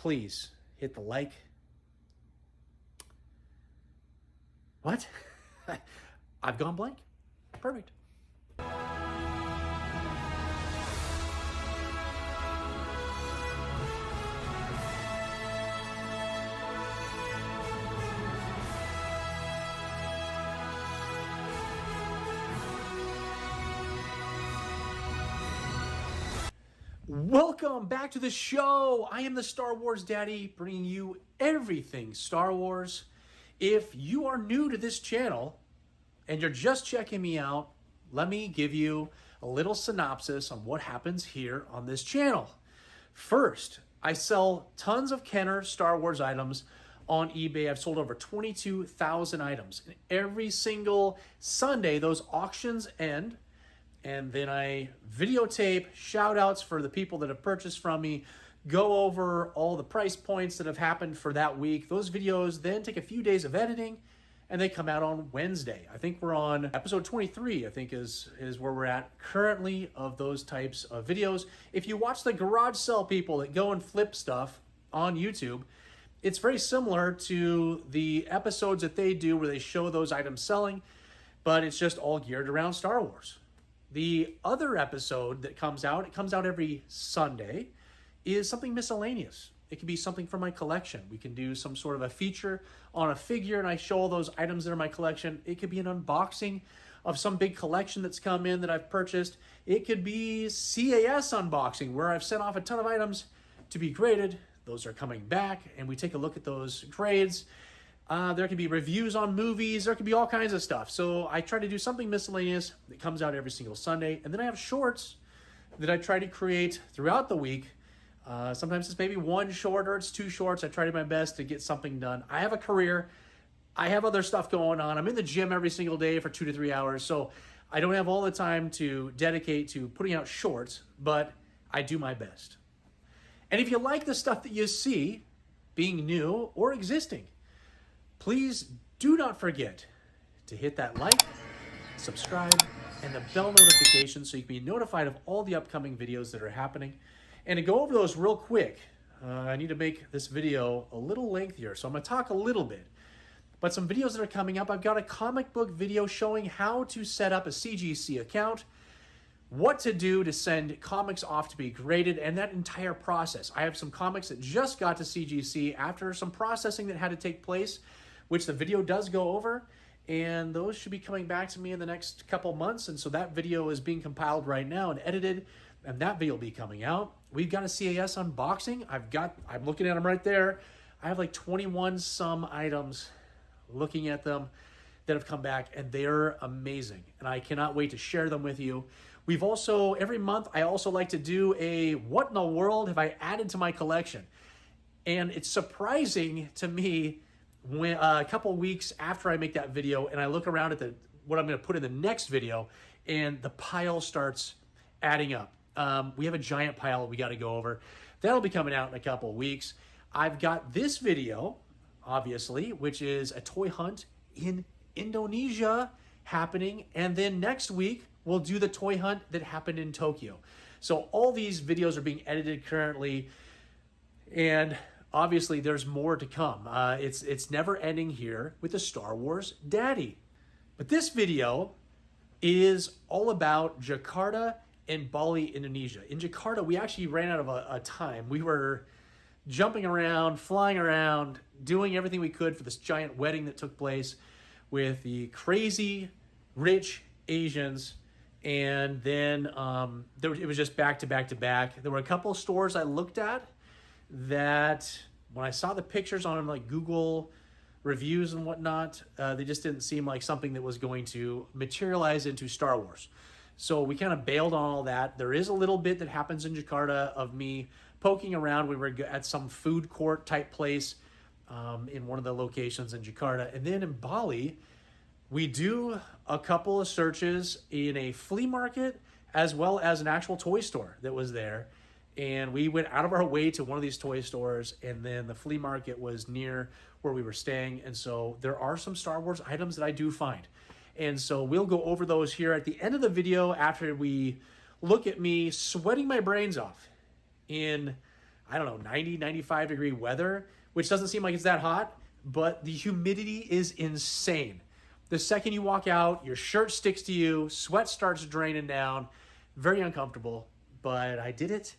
please hit the like. What? I've gone blank. Perfect. Welcome back to the show. I am the Star Wars Daddy, bringing you everything Star Wars. If you are new to this channel and you're just checking me out, let me give you a little synopsis on what happens here on this channel. First, I sell tons of Kenner Star Wars items on eBay. I've sold over 22,000 items. And every single Sunday, those auctions end. And then I videotape shout outs for the people that have purchased from me, go over all the price points that have happened for that week. Those videos then take a few days of editing and they come out on Wednesday. I think we're on episode 23, I think is where we're at currently of those types of videos. If you watch the garage sale people that go and flip stuff on YouTube, it's very similar to the episodes that they do where they show those items selling, but it's just all geared around Star Wars. The other episode that comes out, it comes out every Sunday, is something miscellaneous. It could be something from my collection. We can do some sort of a feature on a figure and I show all those items that are in my collection. It could be an unboxing of some big collection that's come in that I've purchased. It could be CAS unboxing where I've sent off a ton of items to be graded. Those are coming back and we take a look at those grades. There could be reviews on movies. There could be all kinds of stuff. So I try to do something miscellaneous that comes out every single Sunday. And then I have shorts that I try to create throughout the week. Sometimes it's maybe one short or it's two shorts. I try to do my best to get something done. I have a career. I have other stuff going on. I'm in the gym every single day for 2 to 3 hours. So I don't have all the time to dedicate to putting out shorts, but I do my best. And if you like the stuff that you see, being new or existing, please do not forget to hit that like, subscribe, and the bell notification so you can be notified of all the upcoming videos that are happening. And to go over those real quick, I need to make this video a little lengthier, so I'm going to talk a little bit. But some videos that are coming up, I've got a comic book video showing how to set up a CGC account, what to do to send comics off to be graded, and that entire process. I have some comics that just got to CGC after some processing that had to take place, which the video does go over, and those should be coming back to me in the next couple months. And so that video is being compiled right now and edited, and that video will be coming out. We've got a CAS unboxing. I'm looking at them right there. I have like 21 some items, looking at them, that have come back, and they're amazing. And I cannot wait to share them with you. We've also, every month, I also like to do a what in the world have I added to my collection? And it's surprising to me when a couple weeks after I make that video and I look around at what I'm going to put in the next video and the pile starts adding up. We have a giant pile we got to go over. That'll be coming out in a couple of weeks. I've got this video, obviously, which is a toy hunt in Indonesia happening. And then next week, we'll do the toy hunt that happened in Tokyo. So all these videos are being edited currently. And obviously, there's more to come. It's never ending here with the Star Wars Daddy. But this video is all about Jakarta and Bali, Indonesia. In Jakarta, we actually ran out of a time. We were jumping around, flying around, doing everything we could for this giant wedding that took place with the crazy rich Asians. And then it was just back to back to back. There were a couple of stores I looked at that when I saw the pictures on like Google reviews and whatnot, they just didn't seem like something that was going to materialize into Star Wars. So we kind of bailed on all that. There is a little bit that happens in Jakarta of me poking around. We were at some food court type place in one of the locations in Jakarta. And then in Bali, we do a couple of searches in a flea market as well as an actual toy store that was there. And we went out of our way to one of these toy stores, and then the flea market was near where we were staying. And so there are some Star Wars items that I do find. And so we'll go over those here at the end of the video after we look at me sweating my brains off in, I don't know, 90, 95 degree weather, which doesn't seem like it's that hot, but the humidity is insane. The second you walk out, your shirt sticks to you, sweat starts draining down. Very uncomfortable, but I did it,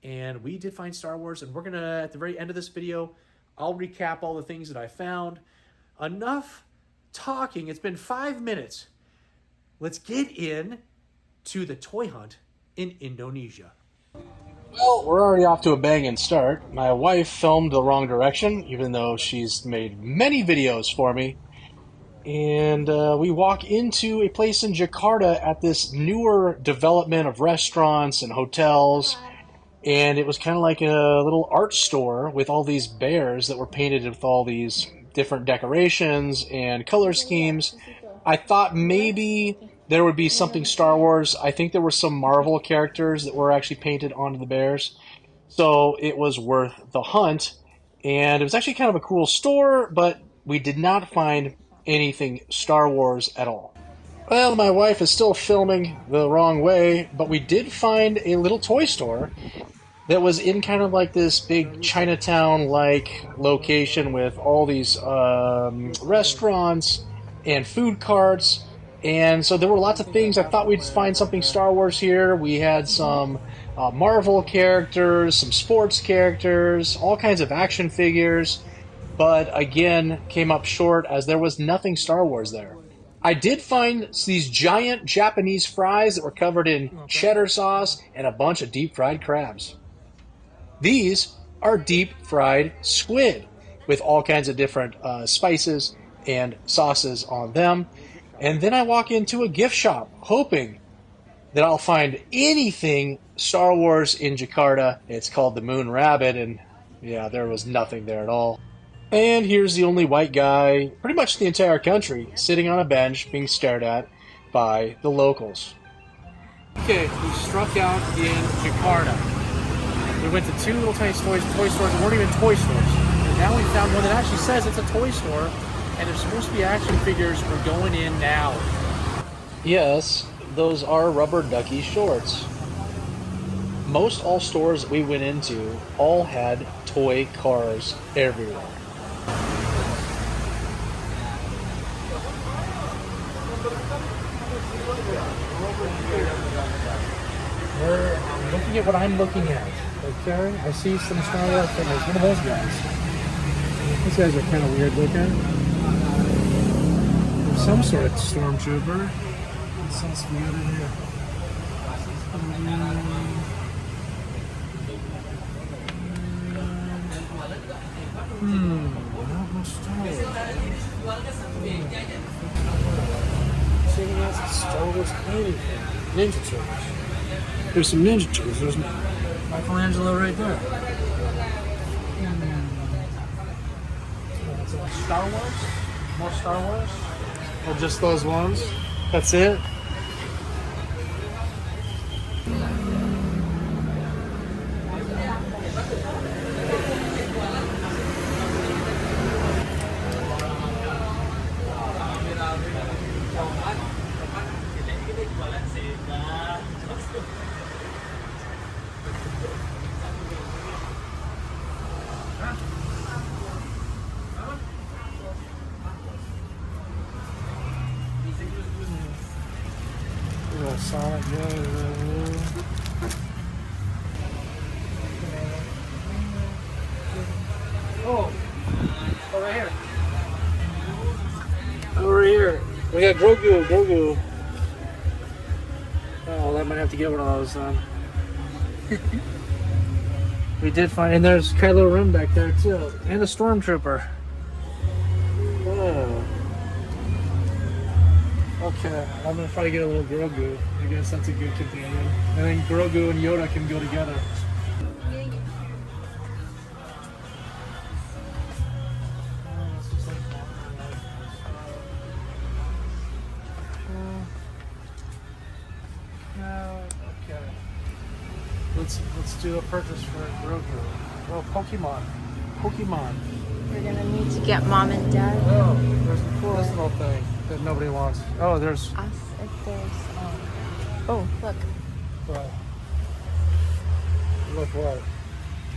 and we did find Star Wars, and we're gonna, at the very end of this video, I'll recap all the things that I found. Enough talking, it's been 5 minutes. Let's get in to the toy hunt in Indonesia. Well, we're already off to a banging start. My wife filmed the wrong direction, even though she's made many videos for me. And we walk into a place in Jakarta at this newer development of restaurants and hotels. And it was kind of like a little art store with all these bears that were painted with all these different decorations and color schemes. I thought maybe there would be something Star Wars. I think there were some Marvel characters that were actually painted onto the bears. So it was worth the hunt. And it was actually kind of a cool store, but we did not find anything Star Wars at all. Well, my wife is still filming the wrong way, but we did find a little toy store that was in kind of like this big Chinatown-like location with all these restaurants and food carts. And so there were lots of things. I thought we'd find something Star Wars here. We had some Marvel characters, some sports characters, all kinds of action figures. But again, came up short as there was nothing Star Wars there. I did find these giant Japanese fries that were covered in cheddar sauce and a bunch of deep fried crabs. These are deep fried squid with all kinds of different spices and sauces on them. And then I walk into a gift shop hoping that I'll find anything Star Wars in Jakarta. It's called the Moon Rabbit, and yeah, there was nothing there at all. And here's the only white guy, pretty much the entire country, sitting on a bench being stared at by the locals. Okay, we struck out in Jakarta. We went to two little tiny toy stores that weren't even toy stores. And now we found one that actually says it's a toy store, and there's supposed to be action figures. We're going in now. Yes, those are rubber ducky shorts. Most all stores that we went into all had toy cars everywhere. We're looking at what I'm looking at. Okay, I see some Star Wars figures. One of those guys. These guys are kind of weird looking. There's some sort of stormtrooper. What's else we got in here? Not much Star Wars. Seeing as Star Wars anything. Ninja Turtles. There's some Ninja Turtles. There's Michelangelo right there. Star Wars? More Star Wars? Or just those ones? That's it? Sonic, Oh, over here. Over here. We got Grogu. Oh, I might have to get one of those then. We did find, and there's Kylo Ren back there too, and a Stormtrooper. Oh. Okay, I'm gonna try to get a little Grogu. I guess that's a good companion. And then Grogu and Yoda can go together. Okay. Let's do a purchase for Grogu. Oh, Pokemon. We're gonna need to get mom and dad. Oh, there's this little thing that nobody wants. Oh, there's us if there's oh, look. What? Look what?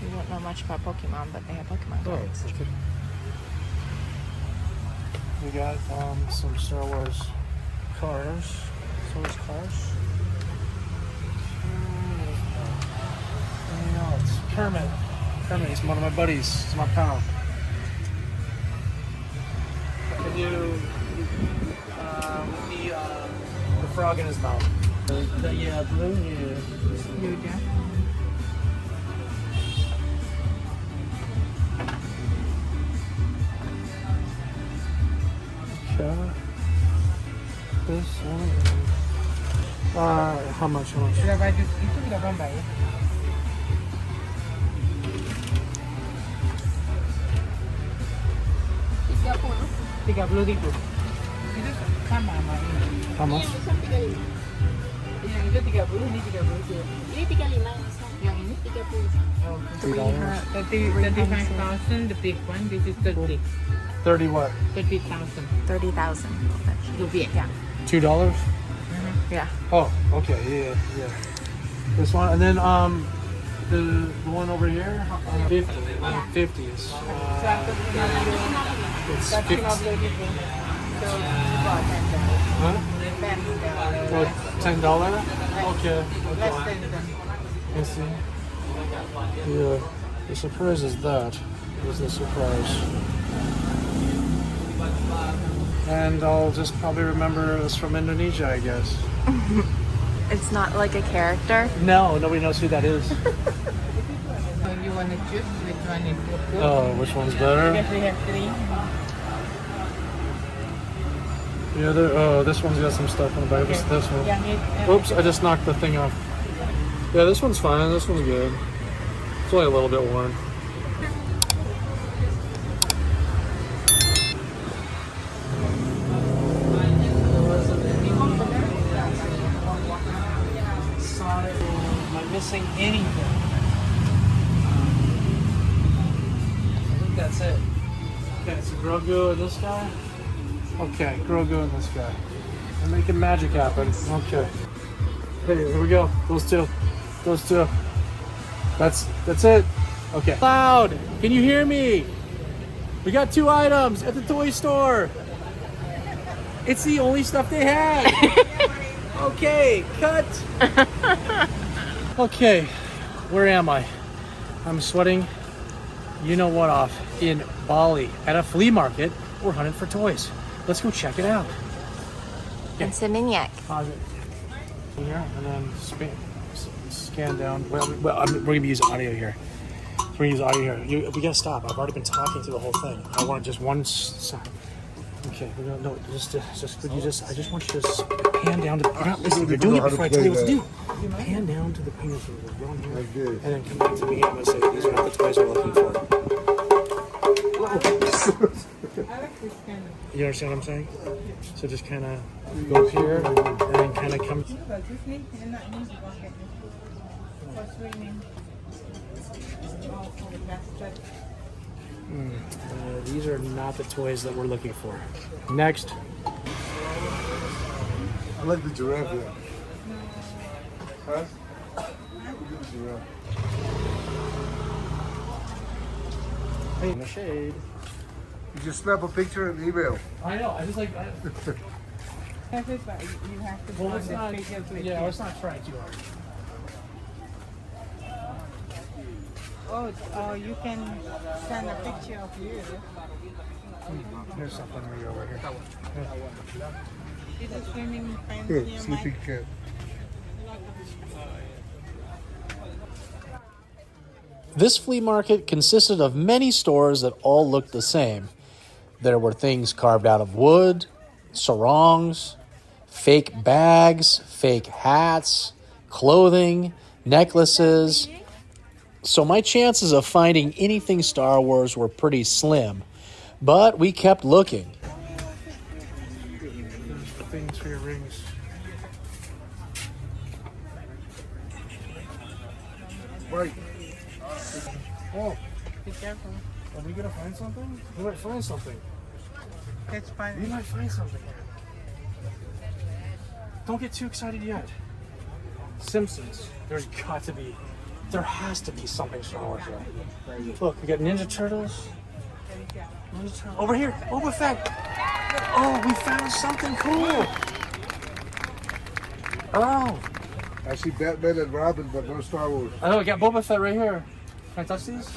You don't know much about Pokemon, but they have Pokemon cards. okay. We got some Star Wars cars. Star Wars cars. Oh, it's Kermit. Kermit, he's one of my buddies. He's my pal. Can you with the frog in his mouth? The blue Yoda. Okay. This one. How much? How much? Sudah baju itu berapa mbak ya? 30.000. Itu sama sama ini. How much? Yang itu 30, ini 30. Ini 35 Yang ini 30. oh, $3. 35,000 the big one. This is 30. 30 what? 30,000 30,000. rupiah. Yeah. $2? Yeah. Oh, okay. Yeah. This one, and then the one over here, 50. 50 is. It's 50. So, about $10. Huh? $10. $10? Okay. Less than I see. Yeah. The surprise is that. Is the surprise. And I'll just probably remember it's from Indonesia, I guess. It's not like a character. No, nobody knows who that is. So you want to choose which one is good? Oh, which one's better? Because we have 3. Yeah, this one's got some stuff on the back. This one. Yang ini, Oops, I just knocked the thing off. Yeah, this one's fine. This one's good. It's only a little bit worn. Am I missing anything? I think that's it. Okay, so Grogu and this guy. Okay, Grogu and this guy. I'm making magic happen. Okay. Hey, here we go. Those two. That's it. Okay. Loud. Can you hear me? We got 2 items at the toy store. It's the only stuff they had. Okay, cut. Okay, where am I? I'm sweating. You know what off in Bali at a flea market. We're hunting for toys. Let's go check it out. And Seminyak. Pause it here and then scan down. Well, we're gonna use audio here. We're gonna use audio here. We gotta stop. I've already been talking through the whole thing. I want just one side. Okay, we're gonna no. Could you just? I just want you to just pan down to. You're not listening. You're doing it before I tell you what to do. Pan down to the penis here, and then come back to me. I'm gonna say these are not the toys we're looking for. You understand what I'm saying? So just kind of go up here and then kind of come. bagus nih, enak nih dipakai nih. For swimming. Oh, for the basket. These are not the toys that we're looking for. Next. I like the giraffe here. Huh? The giraffe. Hey, in the shade. You just snap a picture and email. I know. I just like. Have it, but you have to Well, go let's on not. the pictures with Yeah, you. let's not try too hard. Oh, you can send a picture of you. There's something over here. It's a swimming pants Here, near sleeping my cat. This flea market consisted of many stores that all looked the same. There were things carved out of wood, sarongs, fake bags, fake hats, clothing, necklaces. So my chances of finding anything Star Wars were pretty slim, but we kept looking. Things for your rings. Right. Oh, Be careful. are we gonna find something? We might find something. That's We fine. might find something. Don't get too excited yet. Simpsons. There's got to be There has to be something Star Wars there. Look, we got Ninja Turtles. Over here, Boba Fett. Oh, we found something cool. Oh. I see Batman and Robin, but no Star Wars. Oh, we got Boba Fett right here. Can I touch these?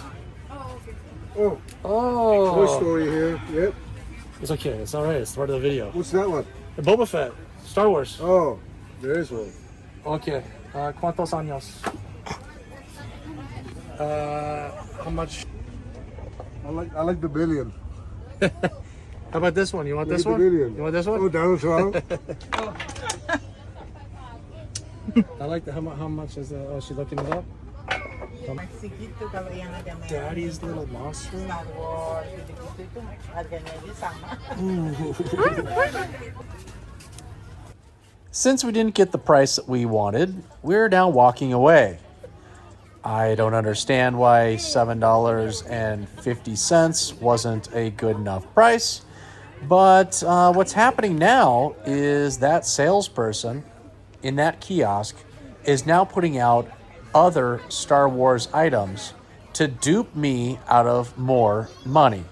Oh, Oh. Toy Story here. Yep. It's okay. It's all right. It's part of the video. What's that one? The Boba Fett. Star Wars. Oh, there is one. Okay. ¿Cuántos años? How much? I like the billion. How about this one? You want this The one? billion. You want this one? Oh, Donald Trump. I like the, how much is that? Oh, she's looking it up? Segitu kalau yang ada merah. Daddy's Little Monster? Star Wars gitu-gitu itu harganya aja sama. Since we didn't get the price that we wanted, we're now walking away. I don't understand why $7.50 wasn't a good enough price, but what's happening now is that salesperson in that kiosk is now putting out other Star Wars items to dupe me out of more money.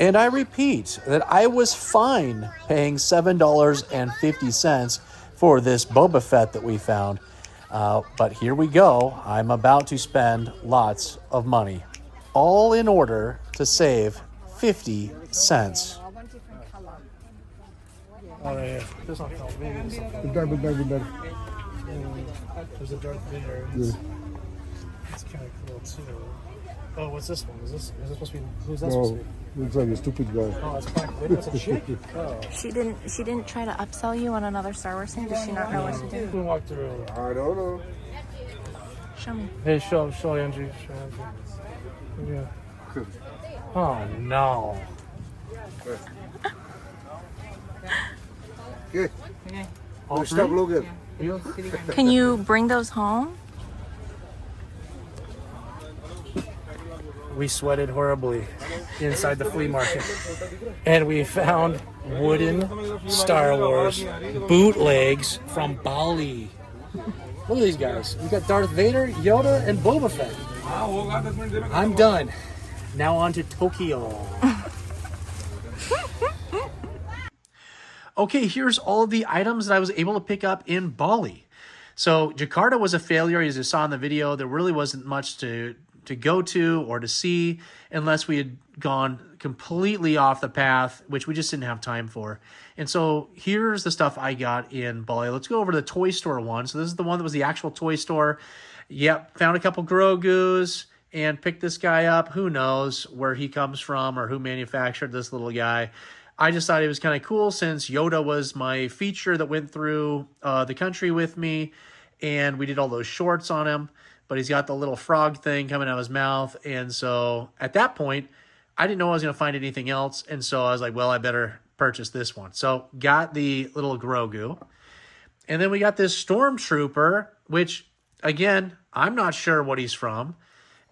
And I repeat that I was fine paying $7.50 for this Boba Fett that we found. But here we go. I'm about to spend lots of money, all in order to save 50 cents. Oh, yeah. This one felt big. Bentar. There's a Darth Vader. Yeah. It's kind of cool too. Oh, what's this one? Is this supposed to be? Who's that supposed to No, be? looks like a stupid guy. Oh, it's Black Widow. That's a chick. Oh. She didn't try to upsell you on another Star Wars thing. Does she not know what to do? We walk through. I don't know. Show me. Hey, show Andrew. Show Andrew. Yeah. Oh no. Okay. All Stop three? looking. Can you bring those home? We sweated horribly inside the flea market, and we found wooden Star Wars bootlegs from Bali. Look at these guys. We got Darth Vader, Yoda, and Boba Fett. I'm done. Now on to Tokyo. Okay, here's all of the items that I was able to pick up in Bali. So Jakarta was a failure, as you saw in the video. There really wasn't much to go to or to see unless we had gone completely off the path, which we just didn't have time for. And so here's the stuff I got in Bali. Let's go over to the toy store one. So this is the one that was the actual toy store. Yep, found a couple Grogus and picked this guy up. Who knows where he comes from or who manufactured this little guy. I just thought it was kind of cool since Yoda was my feature that went through the country with me, and we did all those shorts on him. But he's got the little frog thing coming out of his mouth. And so at that point, I didn't know I was going to find anything else. And so I was like, well, I better purchase this one. So got the little Grogu. And then we got this Stormtrooper, which, again, I'm not sure what he's from.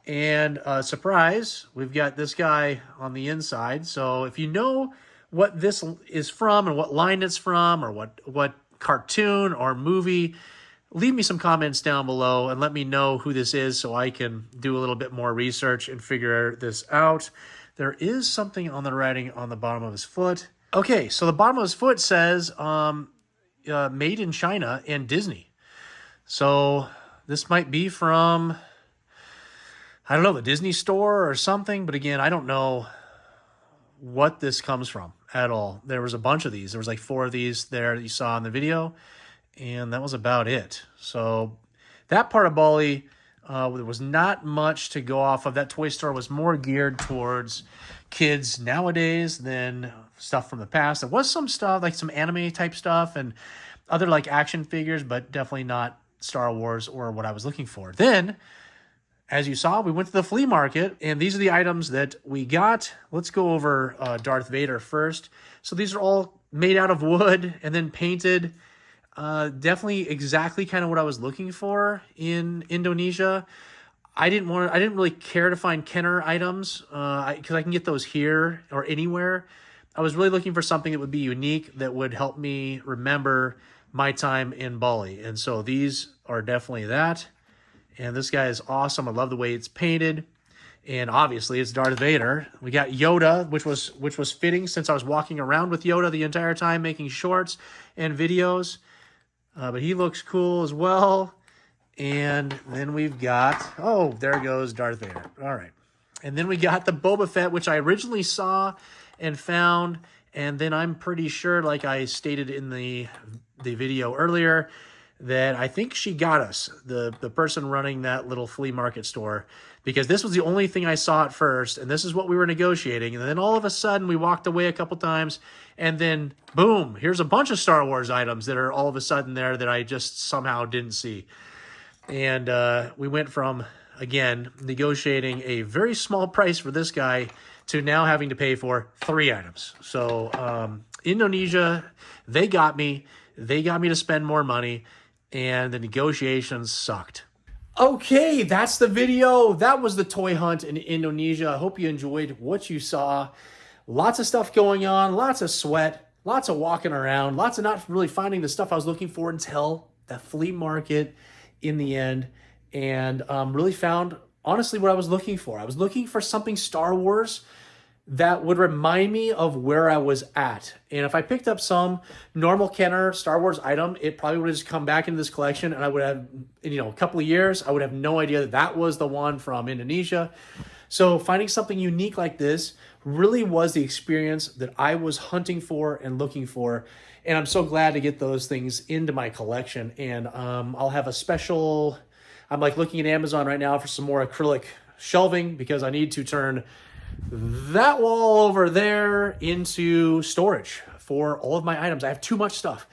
And surprise, we've got this guy on the inside. So if you know what this is from and what line it's from or what cartoon or movie, leave me some comments down below and let me know who this is so I can do a little bit more research and figure this out. There is something on the writing on the bottom of his foot. Okay, so the bottom of his foot says made in China and Disney. So this might be from, I don't know, the Disney store or something. But again, I don't know what this comes from at all. There was a bunch of these. There was like 4 of these there that you saw in the video. And that was about it. So that part of Bali, there was not much to go off of. That toy store was more geared towards kids nowadays than stuff from the past. There was some stuff, like some anime type stuff and other like action figures, but definitely not Star Wars or what I was looking for. Then, as you saw, we went to the flea market, and these are the items that we got. Let's go over Darth Vader first. So these are all made out of wood and then painted. Definitely exactly kind of what I was looking for in Indonesia. I didn't really care to find Kenner items because I can get those here or anywhere. I was really looking for something that would be unique that would help me remember my time in Bali. And so these are definitely that. And this guy is awesome. I love the way it's painted. And obviously it's Darth Vader. We got Yoda, which was fitting since I was walking around with Yoda the entire time making shorts and videos. But he looks cool as well. And then we've got, oh, there goes Darth Vader. All right. And then we got the Boba Fett, which I originally saw and found. And then I'm pretty sure, like I stated in the video earlier, that I think she got us, the person running that little flea market store, because this was the only thing I saw at first, and this is what we were negotiating. And then all of a sudden, we walked away a couple times, and then, boom, here's a bunch of Star Wars items that are all of a sudden there that I just somehow didn't see. And we went from, again, negotiating a very small price for this guy to now having to pay for 3 items. So Indonesia, they got me. They got me to spend more money, and the negotiations sucked. Okay, that's the video. That was the toy hunt in Indonesia. I hope you enjoyed what you saw. Lots of stuff going on, lots of sweat, lots of walking around, lots of not really finding the stuff I was looking for until the flea market in the end, and really found, honestly, what I was looking for. I was looking for something Star Wars that would remind me of where I was at. And if I picked up some normal Kenner Star Wars item, it probably would have just come back into this collection, and I would have, a couple of years, I would have no idea that that was the one from Indonesia. So finding something unique like this really was the experience that I was hunting for and looking for. And I'm so glad to get those things into my collection. And I'll have a special, I'm like looking at Amazon right now for some more acrylic shelving, because I need to turn that wall over there into storage for all of my items. I have too much stuff.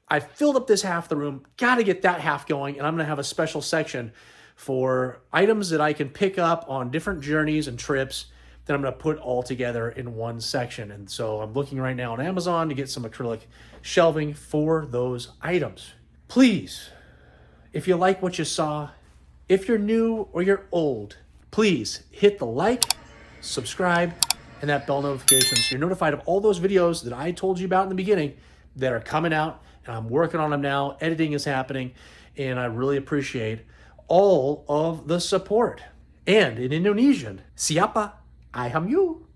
I filled up this half the room, got to get that half going, and I'm going to have a special section for items that I can pick up on different journeys and trips that I'm going to put all together in one section. And so I'm looking right now on Amazon to get some acrylic shelving for those items. Please, if you like what you saw, if you're new or you're old, please hit the like, subscribe, and that bell notification so you're notified of all those videos that I told you about in the beginning that are coming out, and I'm working on them now. Editing is happening, and I really appreciate all of the support. And in Indonesian, siapa ayam you?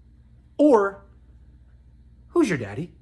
Or, who's your daddy?